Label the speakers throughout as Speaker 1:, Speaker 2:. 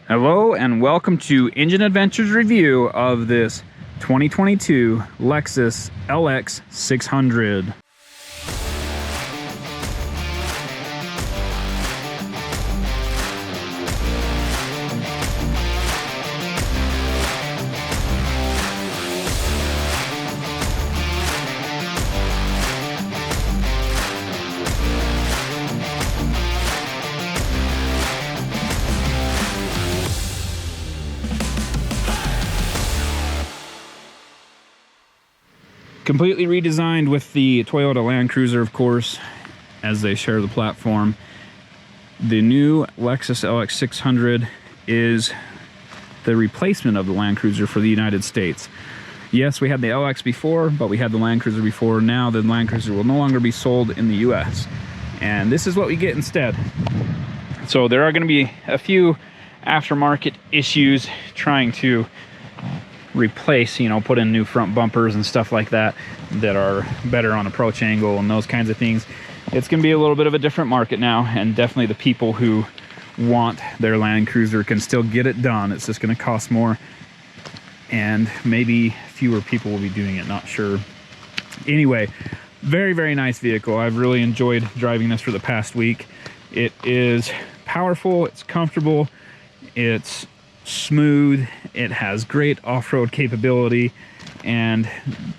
Speaker 1: Hello and welcome to Engine Adventures review of this 2022 Lexus LX600. Completely redesigned with the Toyota Land Cruiser, of course, as they share the platform. The new Lexus LX600 is the replacement of the Land Cruiser for the United States. Yes, we had the LX before, but we had the Land Cruiser before. Now the Land Cruiser will no longer be sold in the US. And this is what we get instead. So there are going to be a few aftermarket issues trying to replace, put in new front bumpers and stuff like that that are better on approach angle and those kinds of things. It's going to be a little bit of a different market now, and definitely the people who want their Land Cruiser can still get it done. It's just going to cost more, and maybe fewer people will be doing it, not sure. Anyway, very, very nice vehicle. I've really enjoyed driving this for the past week. It is powerful, it's comfortable, it's smooth, it has great off-road capability, and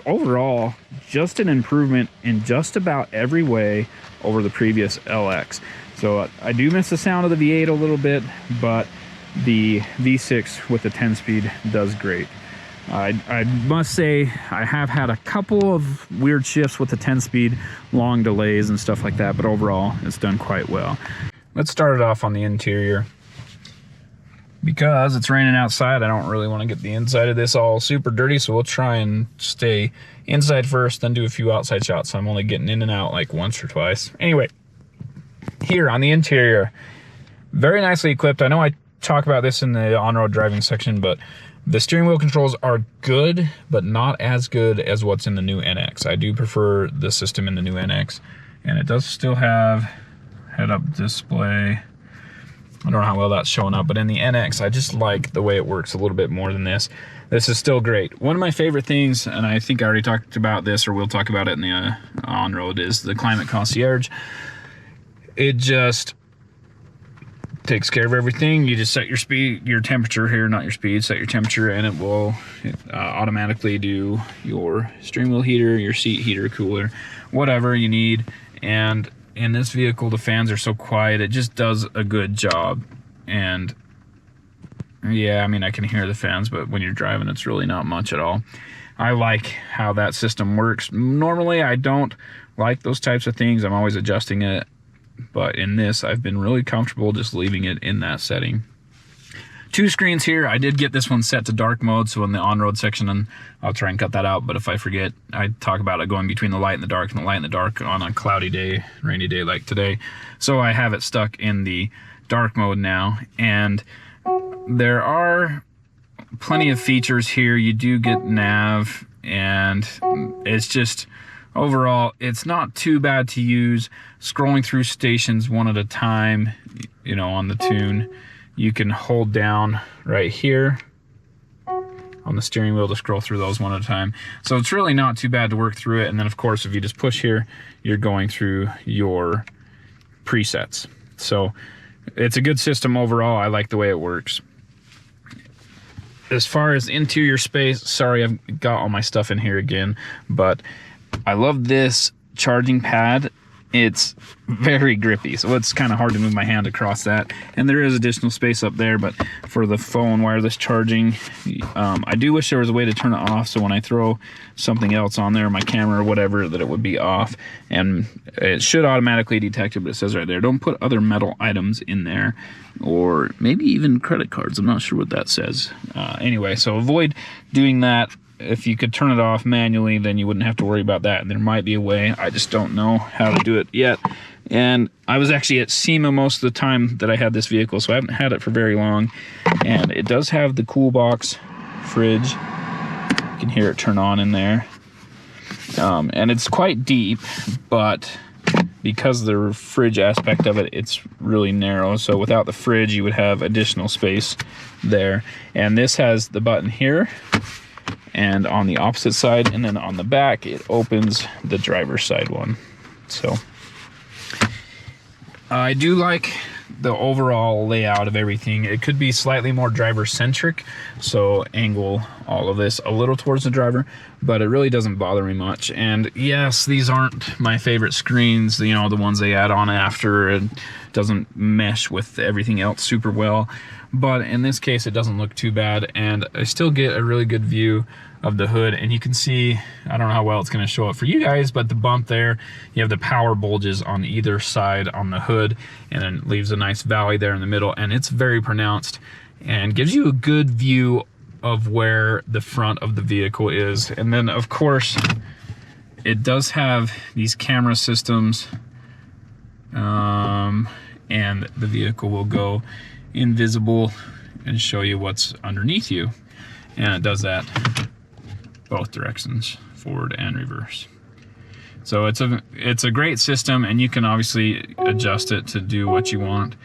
Speaker 1: overall just an improvement in just about every way over the previous LX. So I do miss the sound of the V8 a little bit, but the V6 with the 10-speed does great. I must say I have had a couple of weird shifts with the 10-speed, long delays and stuff like that, but overall it's done quite well. Let's start it off on the interior. Because it's raining outside, I don't really want to get the inside of this all super dirty, so we'll try and stay inside first, then do a few outside shots. So I'm only getting in and out like once or twice. Anyway, here on the interior, very nicely equipped. I know I talk about this in the on-road driving section, but the steering wheel controls are good, but not as good as what's in the new NX. I do prefer the system in the new NX, and it does still have head-up display. I don't know how well that's showing up, but in the NX, I just like the way it works a little bit more than this. This is still great. One of my favorite things, and I think I already talked about this, or we'll talk about it in the on-road, is the Climate Concierge. It just takes care of everything. You just set your speed, your temperature here, not your speed, set your temperature, and it will automatically do your steering wheel heater, your seat heater, cooler, whatever you need. And in this vehicle, the fans are so quiet, it just does a good job. And yeah, I mean, I can hear the fans, but when you're driving, it's really not much at all. I like how that system works. Normally, I don't like those types of things. I'm always adjusting it. But in this, I've been really comfortable just leaving it in that setting. Two screens here. I did get this one set to dark mode, so in the on-road section, and I'll try and cut that out, but if I forget, I talk about it going between the light and the dark, and the light and the dark on a cloudy day, rainy day like today. So I have it stuck in the dark mode now, and there are plenty of features here. You do get nav, and it's just, overall, it's not too bad to use. Scrolling through stations one at a time, on the tune. You can hold down right here on the steering wheel to scroll through those one at a time. So it's really not too bad to work through it. And then of course, if you just push here, you're going through your presets. So it's a good system overall. I like the way it works. As far as interior space, sorry, I've got all my stuff in here again, but I love this charging pad. It's very grippy, so it's kind of hard to move my hand across that. And there is additional space up there, but for the phone wireless charging, I do wish there was a way to turn it off, so when I throw something else on there, my camera or whatever, that it would be off. And it should automatically detect it, but it says right there, don't put other metal items in there, or maybe even credit cards. I'm not sure what that says. Anyway, so avoid doing that. If you could turn it off manually, then you wouldn't have to worry about that. And there might be a way. I just don't know how to do it yet. And I was actually at SEMA most of the time that I had this vehicle, so I haven't had it for very long. And it does have the cool box fridge. You can hear it turn on in there. And it's quite deep, but because of the fridge aspect of it, it's really narrow. So without the fridge, you would have additional space there. And this has the button here and on the opposite side, and then on the back, it opens the driver's side one. So I do like the overall layout of everything. It could be slightly more driver centric, so angle all of this a little towards the driver, but it really doesn't bother me much. And yes, these aren't my favorite screens, you know, the ones they add on after. It doesn't mesh with everything else super well, but in this case it doesn't look too bad, and I still get a really good view of the hood. And you can see, I don't know how well it's going to show up for you guys, but the bump there, you have the power bulges on either side on the hood, and then it leaves a nice valley there in the middle, and it's very pronounced and gives you a good view of where the front of the vehicle is. And then of course it does have these camera systems, and the vehicle will go invisible and show you what's underneath you, and it does that both directions, forward and reverse. So it's a great system, and you can obviously adjust it to do what you want.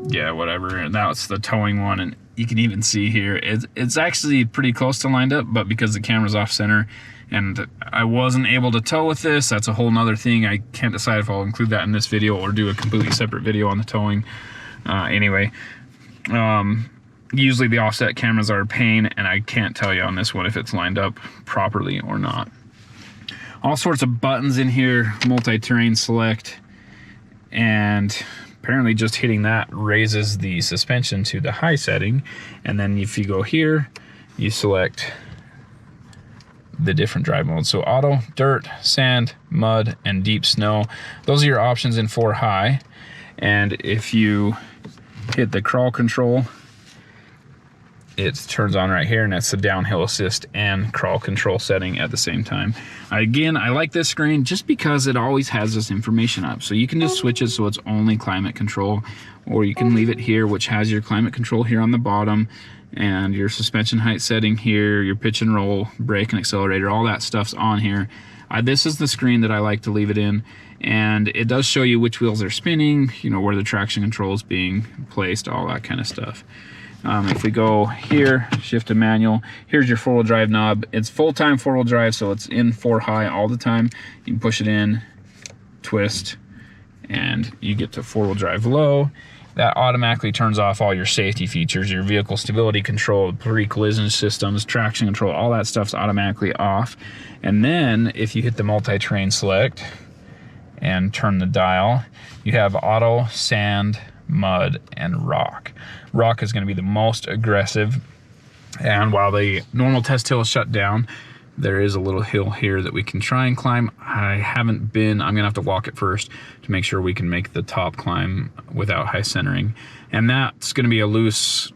Speaker 1: Yeah, whatever. And that's the towing one, and you can even see here it's actually pretty close to lined up, but because the camera's off center and I wasn't able to tow with this, that's a whole nother thing. I can't decide if I'll include that in this video or do a completely separate video on the towing. Anyway, usually the offset cameras are a pain, and I can't tell you on this one if it's lined up properly or not. All sorts of buttons in here, multi-terrain select, and apparently just hitting that raises the suspension to the high setting. And then if you go here, you select the different drive modes. So auto, dirt, sand, mud, and deep snow. Those are your options in 4 high. And if you hit the crawl control, it turns on right here, and that's the downhill assist and crawl control setting at the same time. Again, I like this screen just because it always has this information up. So you can just switch it so it's only climate control, or you can leave it here, which has your climate control here on the bottom, and your suspension height setting here, your pitch and roll, brake and accelerator, all that stuff's on here. This is the screen that I like to leave it in, and it does show you which wheels are spinning, you know, where the traction control is being placed, all that kind of stuff. If we go here, shift to manual, here's your 4-wheel drive knob. It's full-time 4-wheel drive, so it's in 4 high all the time. You can push it in, twist, and you get to 4-wheel drive low. That automatically turns off all your safety features, your vehicle stability control, pre-collision systems, traction control, all that stuff's automatically off. And then if you hit the multi-terrain select and turn the dial, you have auto, sand, mud, and rock. Rock is going to be the most aggressive, and while the normal test hill is shut down, there is a little hill here that we can try and climb. I haven't been, I'm gonna have to walk it first to make sure we can make the top climb without high centering, and that's going to be a loose,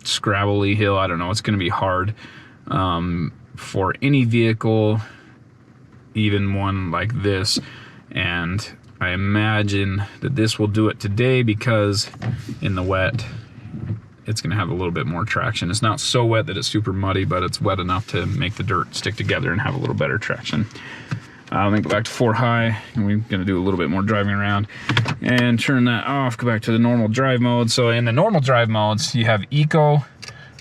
Speaker 1: scrabbly hill. I don't know, it's going to be hard for any vehicle, even one like this, and I imagine that this will do it today because in the wet, it's going to have a little bit more traction. It's not so wet that it's super muddy, but it's wet enough to make the dirt stick together and have a little better traction. Let me go back to 4 high, and we're going to do a little bit more driving around and turn that off, go back to the normal drive mode. So in the normal drive modes, you have Eco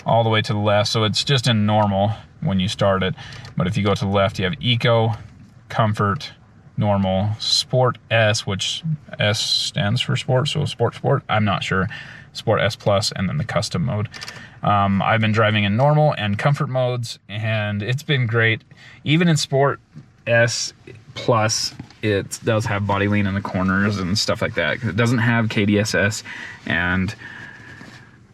Speaker 1: all the way to the left. So it's just in normal when you start it. But if you go to the left, you have Eco, Comfort, Normal, Sport S, which S stands for Sport, so Sport, I'm not sure, Sport S Plus, and then the custom mode. I've been driving in normal and comfort modes, and it's been great. Even in Sport S Plus, it does have body lean in the corners and stuff like that. It doesn't have KDSS, and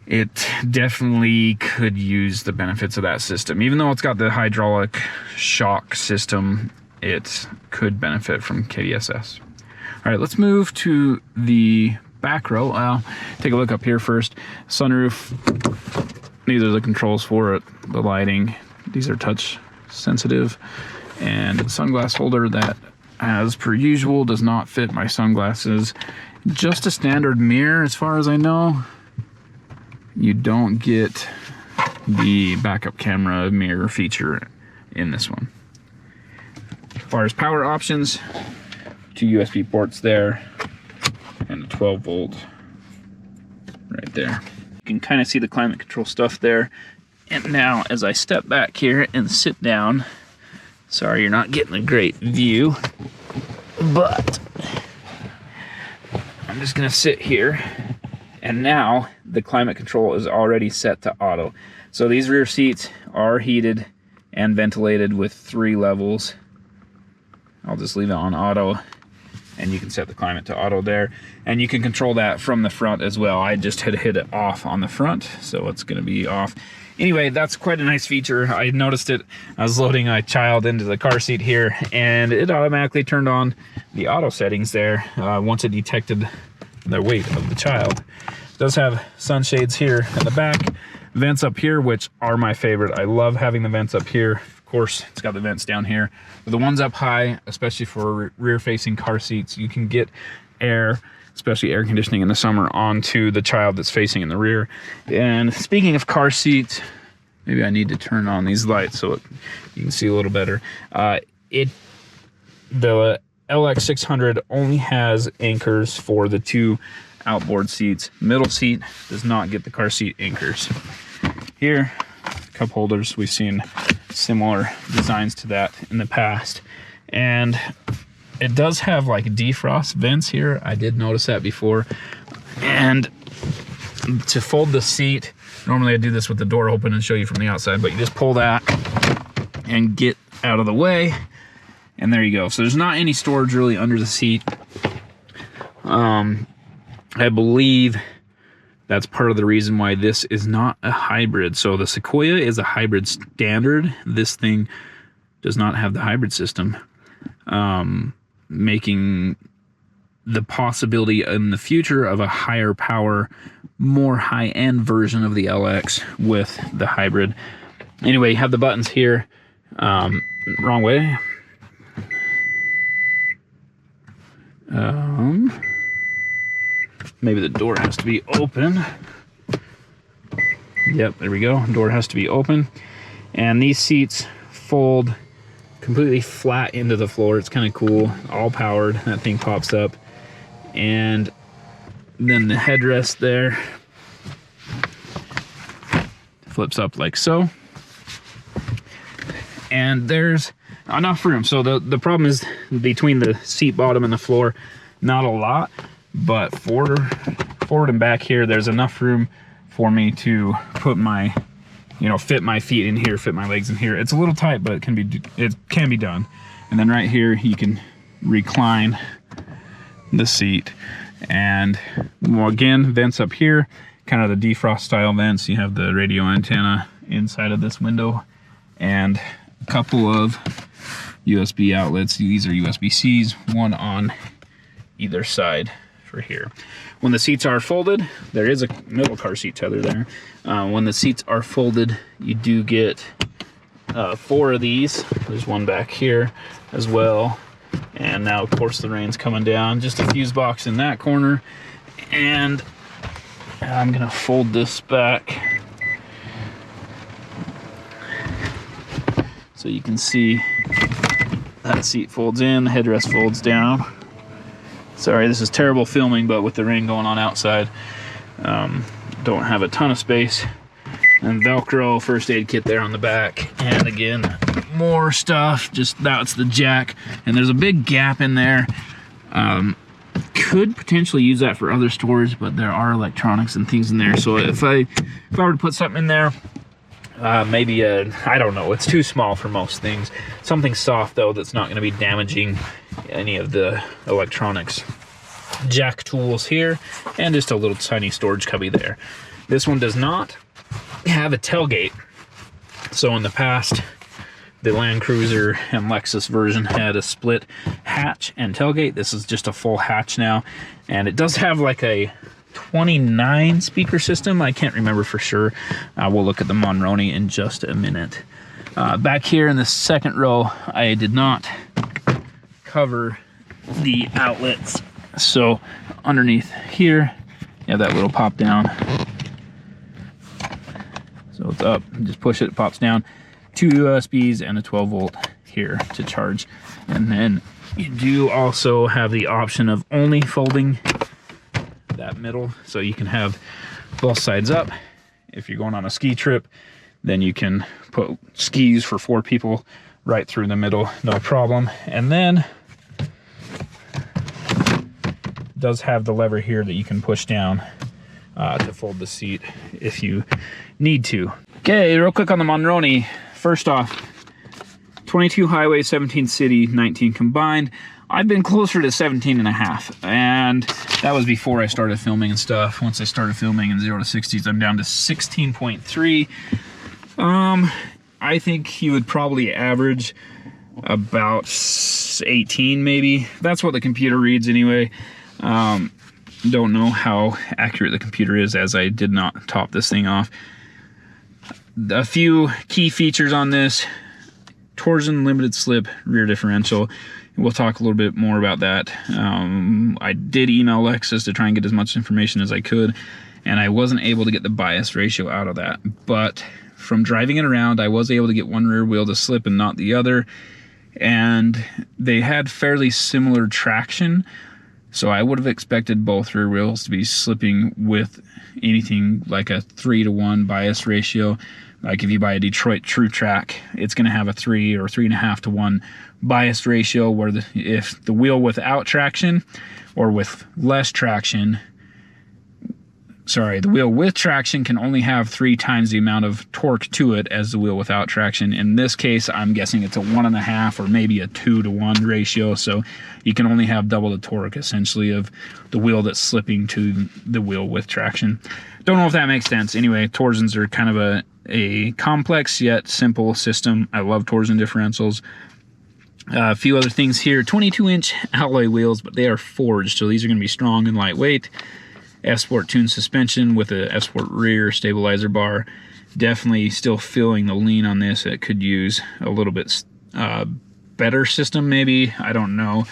Speaker 1: it definitely could use the benefits of that system. Even though it's got the hydraulic shock system, it could benefit from KDSS. All right, let's move to the back row. I'll take a look up here first. Sunroof, these are the controls for it, the lighting. These are touch sensitive. And sunglass holder that, as per usual, does not fit my sunglasses. Just a standard mirror as far as I know. You don't get the backup camera mirror feature in this one. As far as power options, 2 USB ports there, and a 12 volt right there. You can kind of see the climate control stuff there. And now as I step back here and sit down, sorry you're not getting a great view, but I'm just gonna sit here, and now the climate control is already set to auto. So these rear seats are heated and ventilated with 3 levels. I'll just leave it on auto, and you can set the climate to auto there, and you can control that from the front as well. I just had hit it off on the front, so it's going to be off. Anyway, that's quite a nice feature. I noticed it. I was loading my child into the car seat here, and it automatically turned on the auto settings there once it detected the weight of the child. It does have sunshades here in the back, vents up here, which are my favorite. I love having the vents up here. Of course, it's got the vents down here, but the ones up high, especially for rear-facing car seats, you can get air, especially air conditioning in the summer, onto the child that's facing in the rear. And speaking of car seats, maybe I need to turn on these lights so you can see a little better. The LX600 only has anchors for the 2 outboard seats. Middle seat does not get the car seat anchors. Here, cup holders, we've seen similar designs to that in the past, and it does have like defrost vents here. I did notice that before. And to fold the seat, normally I do this with the door open and show you from the outside, but you just pull that and get out of the way, and there you go. So there's not any storage really under the seat. I believe that's part of the reason why this is not a hybrid. So the Sequoia is a hybrid standard. This thing does not have the hybrid system, making the possibility in the future of a higher power, more high-end version of the LX with the hybrid. Anyway, you have the buttons here. Wrong way. Maybe the door has to be open. Yep, there we go. Door has to be open. And these seats fold completely flat into the floor. It's kind of cool. All powered. That thing pops up. And then the headrest there flips up like so. And there's enough room. So the problem is between the seat bottom and the floor, not a lot. But forward and back here, there's enough room for me to put my, fit my feet in here, fit my legs in here. It's a little tight, but it can be done. And then right here, you can recline the seat. And well, again, vents up here, kind of the defrost style vents. You have the radio antenna inside of this window, and a couple of USB outlets. These are USB-Cs, one on either side. Here. When the seats are folded, there is a middle car seat tether there. When the seats are folded, you do get 4 of these. There's one back here as well. And now, of course, the rain's coming down. Just a fuse box in that corner. And I'm going to fold this back so you can see that seat folds in, the headrest folds down. Sorry, this is terrible filming, but with the rain going on outside, don't have a ton of space. And Velcro first aid kit there on the back. And again, more stuff. Just that's the jack. And there's a big gap in there. Could potentially use that for other storage, but there are electronics and things in there. So if I were to put something in there, maybe I don't know, it's too small for most things. Something soft though that's not going to be damaging any of the electronics. Jack tools here, and just a little tiny storage cubby there. This one does not have a tailgate. So in the past, the Land Cruiser and Lexus version had a split hatch and tailgate. This is just a full hatch now, and it does have like a 29 speaker system. I can't remember for sure. We'll look at the Monroney in just a minute. Back here in the second row, I did not cover the outlets. So underneath here, you have that little pop down. So it's up, just push it, it pops down. 2 USBs and a 12 volt here to charge. And then You do also have the option of only folding that middle, so you can have both sides up. If you're going on a ski trip, then you can put skis for 4 people right through the middle, no problem. And then it does have the lever here that you can push down to fold the seat if you need to. Okay, real quick on the Monroney. First off, 22 highway, 17 city, 19 combined. I've been closer to 17.5, and that was before I started filming and stuff. Once I started filming in 0 to 60s, I'm down to 16.3. I think he would probably average about 18 maybe. That's what the computer reads anyway. Don't know how accurate the computer is, as I did not top this thing off. A few key features on this: torsion limited slip rear differential. We'll talk a little bit more about that. I did email Lexus to try and get as much information as I could, and I wasn't able to get the bias ratio out of that. But from driving it around, I was able to get one rear wheel to slip and not the other. And they had fairly similar traction, so I would have expected both rear wheels to be slipping with anything like a 3-to-1 bias ratio. Like if you buy a Detroit True Track, it's going to have a 3 or 3.5-to-1 bias ratio, where if the wheel without traction or with less traction, sorry, the wheel with traction can only have 3 times the amount of torque to it as the wheel without traction. In this case, I'm guessing it's a 1.5 or maybe a 2-to-1 ratio, so you can only have double the torque essentially of the wheel that's slipping to the wheel with traction. Don't know if that makes sense. Anyway, torsions are kind of a complex yet simple system. I love torsion differentials. A few other things here: 22-inch alloy wheels, but they are forged, so these are going to be strong and lightweight. Fsport tuned suspension with a Fsport rear stabilizer bar. Definitely still feeling the lean on this. It could use a little bit better system maybe, I don't know.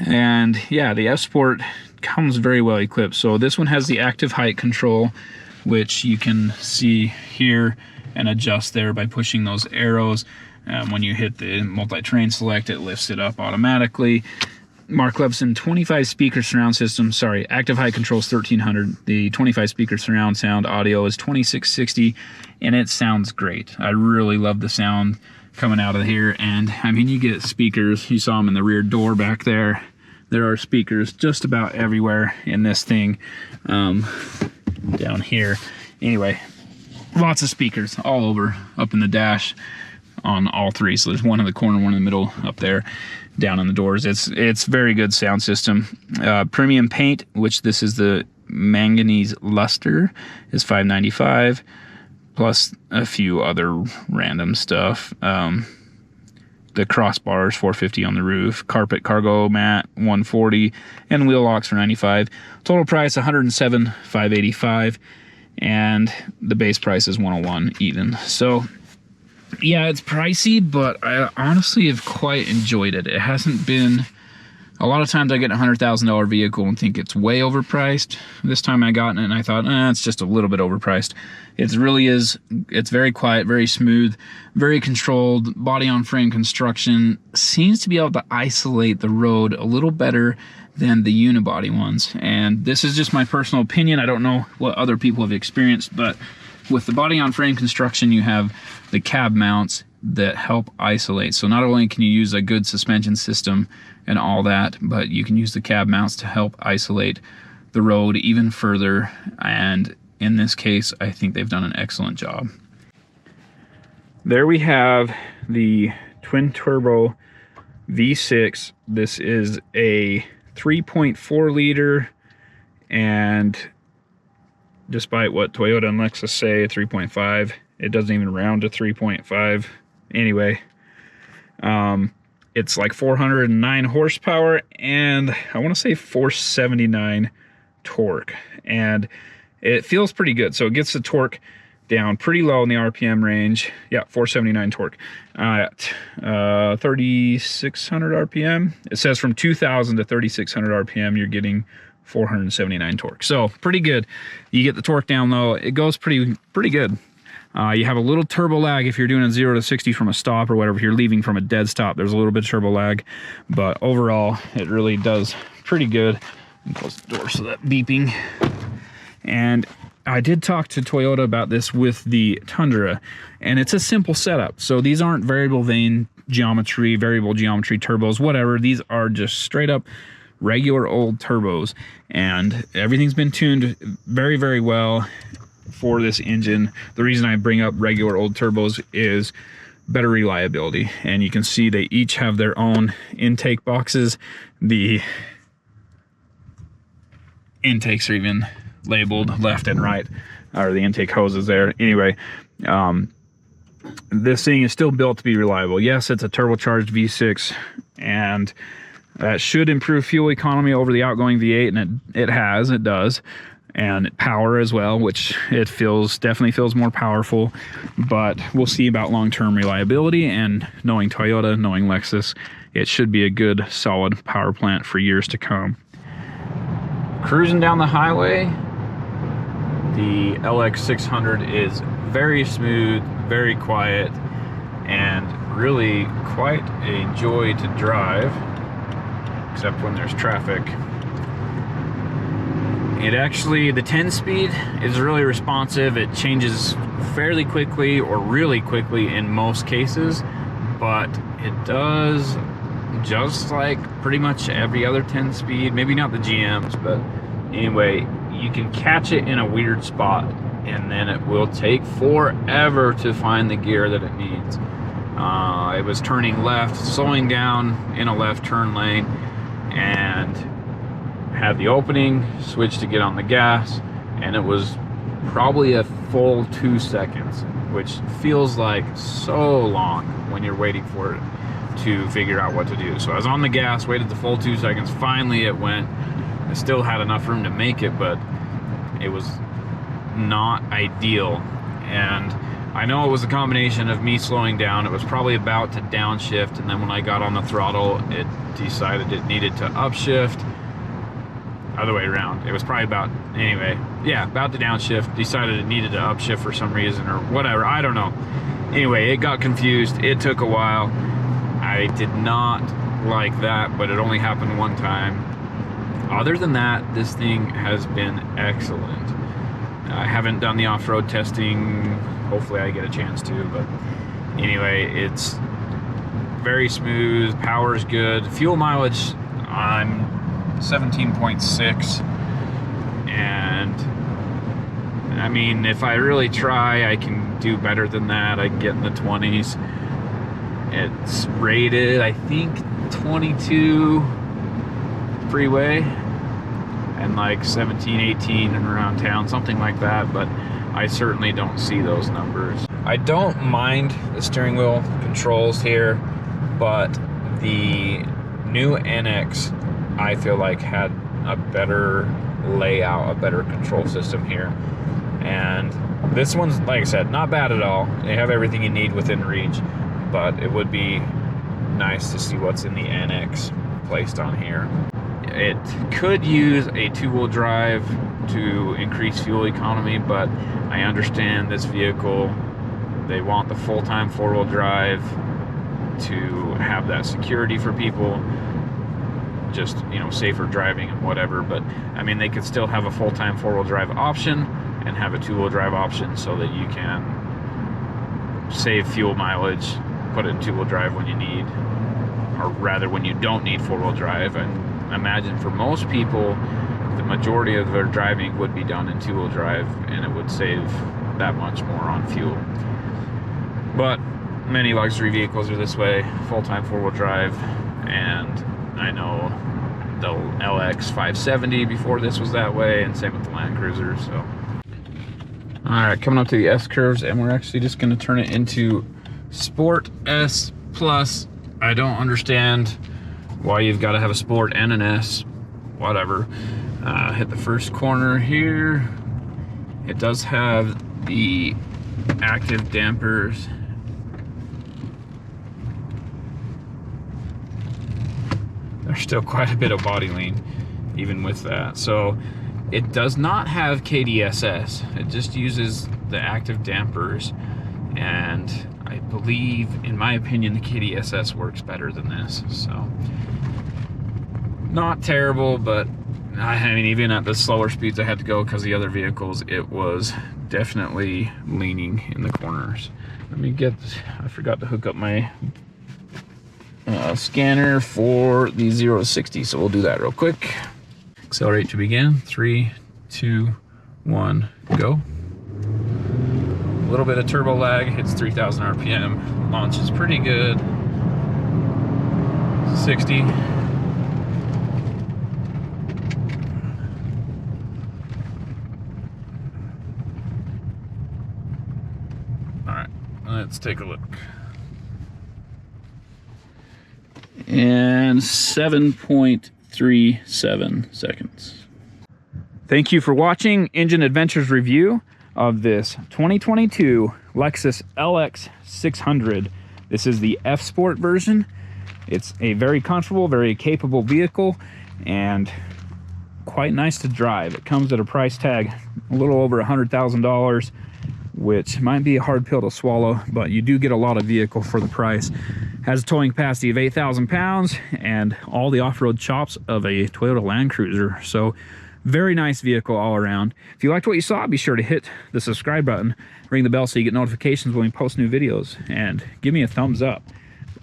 Speaker 1: And yeah, the Fsport comes very well equipped. So this one has the active height control, which you can see here and adjust there by pushing those arrows. When you hit the multi-terrain select, it lifts it up automatically. Mark Levinson 25 speaker surround system. Sorry, active height control is 1300. The 25 speaker surround sound audio is 2660, and it sounds great. I really love the sound coming out of here. And I mean, you get speakers. You saw them in the rear door back there. There are speakers just about everywhere in this thing. Down here. Anyway, lots of speakers all over, up in the dash on all 3. So there's one in the corner, one in the middle, up there, down on the doors. It's very good sound system. Premium paint, which this is the manganese luster, is $595, plus a few other random stuff. The crossbars, $450 on the roof. Carpet cargo mat, $140, and wheel locks for $95. Total price $107,585, and the base price is $101 even. So yeah, it's pricey, but I honestly have quite enjoyed it. It hasn't been... A lot of times I get a $100,000 vehicle and think it's way overpriced. This time I got it and I thought, it's just a little bit overpriced. It really is. It's very quiet, very smooth, very controlled. Body on frame construction seems to be able to isolate the road a little better than the unibody ones. And this is just my personal opinion. I don't know what other people have experienced, but with the body on frame construction, you have the cab mounts that help isolate. So not only can you use a good suspension system and all that, but you can use the cab mounts to help isolate the road even further. And in this case, I think they've done an excellent job. There we have the twin turbo V6. This is a 3.4 liter, and despite what Toyota and Lexus say, 3.5, it doesn't even round to 3.5. Anyway, it's like 409 horsepower, and I want to say 479 torque, and it feels pretty good. So it gets the torque down pretty low in the RPM range. Yeah, 479 torque at 3,600 RPM. It says from 2,000 to 3,600 RPM, you're getting 479 torque. So pretty good. You get the torque down low. It goes pretty good. You have a little turbo lag if you're doing a 0 to 60 from a stop or whatever. If you're leaving from a dead stop, there's a little bit of turbo lag, but overall it really does pretty good. Close the door so that beeping. And I did talk to Toyota about this with the Tundra, and it's a simple setup. So these aren't variable geometry turbos, whatever. These are just straight up regular old turbos, and everything's been tuned very, very well for this engine. The reason I bring up regular old turbos is better reliability, and you can see they each have their own intake boxes. The intakes are even labeled left and right, or the intake hoses there. Anyway, this thing is still built to be reliable. Yes, it's a turbocharged V6, and that should improve fuel economy over the outgoing V8, and it does, and power as well, which it definitely feels more powerful. But we'll see about long-term reliability, and knowing Toyota, knowing Lexus, it should be a good, solid power plant for years to come. Cruising down the highway, the LX600 is very smooth, very quiet, and really quite a joy to drive, except when there's traffic. It actually, the 10-speed is really responsive. It changes fairly quickly, or really quickly in most cases, but it does just like pretty much every other 10-speed, maybe not the GMs, but anyway, you can catch it in a weird spot, and then it will take forever to find the gear that it needs. It was turning left, slowing down in a left turn lane, and had the opening, switched to get on the gas, and it was probably a full 2 seconds, which feels like so long when you're waiting for it to figure out what to do. So I was on the gas, waited the full 2 seconds, finally it went. I still had enough room to make it, but it was not ideal. And I know it was a combination of me slowing down. It was probably about to downshift, and then when I got on the throttle, it decided it needed to upshift. Other way around. It was probably about to downshift, decided it needed to upshift for some reason or whatever. I don't know. Anyway, it got confused. It took a while. I did not like that, but it only happened one time. Other than that, this thing has been excellent. I haven't done the off-road testing. Hopefully I get a chance to, but anyway, it's very smooth. Power's good. Fuel mileage, I'm 17.6, and I mean, if I really try, I can do better than that. I can get in the 20s. It's rated, I think, 22 freeway and like 17, 18 and around town, something like that, but I certainly don't see those numbers. I don't mind the steering wheel controls here, but the new NX, I feel like, had a better layout, a better control system here. And this one's, like I said, not bad at all. They have everything you need within reach, but it would be nice to see what's in the NX placed on here. It could use a two-wheel drive to increase fuel economy, but I understand this vehicle, they want the full-time four-wheel drive to have that security for people, just, you know, safer driving and whatever. But I mean, they could still have a full-time four-wheel drive option and have a two-wheel drive option so that you can save fuel mileage, put it in two-wheel drive when you need, or rather when you don't need four-wheel drive. And imagine for most people, the majority of their driving would be done in two-wheel drive, and it would save that much more on fuel. But many luxury vehicles are this way, full-time four-wheel drive. And I know the LX570 before this was that way, and same with the Land Cruiser. So all right, coming up to the S curves, and we're actually just going to turn it into Sport S Plus. I don't understand why you've got to have a Sport and an S, whatever. Hit the first corner here. It does have the active dampers. There's still quite a bit of body lean even with that. So it does not have KDSS. It just uses the active dampers, and I believe, in my opinion, the KDSS works better than this. So not terrible, but I mean, even at the slower speeds I had to go because the other vehicles, it was definitely leaning in the corners. Let me get, I forgot to hook up my scanner for the 0 to 60, so we'll do that real quick. Accelerate to begin. 3, 2, 1, go. A little bit of turbo lag, hits 3,000 RPM. Launch is pretty good. 60. All right, let's take a look. And 7.37 seconds. Thank you for watching Engine Adventures review of this 2022 Lexus LX600. This is the F-Sport version. It's a very comfortable, very capable vehicle, and quite nice to drive. It comes at a price tag a little over $100,000, which might be a hard pill to swallow, but you do get a lot of vehicle for the price. Has a towing capacity of 8,000 pounds and all the off-road chops of a Toyota Land Cruiser. So very nice vehicle all around. If you liked what you saw, be sure to hit the subscribe button, ring the bell so you get notifications when we post new videos, and give me a thumbs up.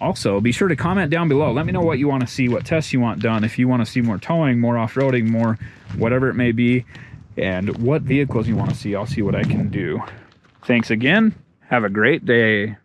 Speaker 1: Also, be sure to comment down below. Let me know what you want to see, what tests you want done, if you want to see more towing, more off-roading, more whatever it may be, and what vehicles you want to see. I'll see what I can do. Thanks again. Have a great day.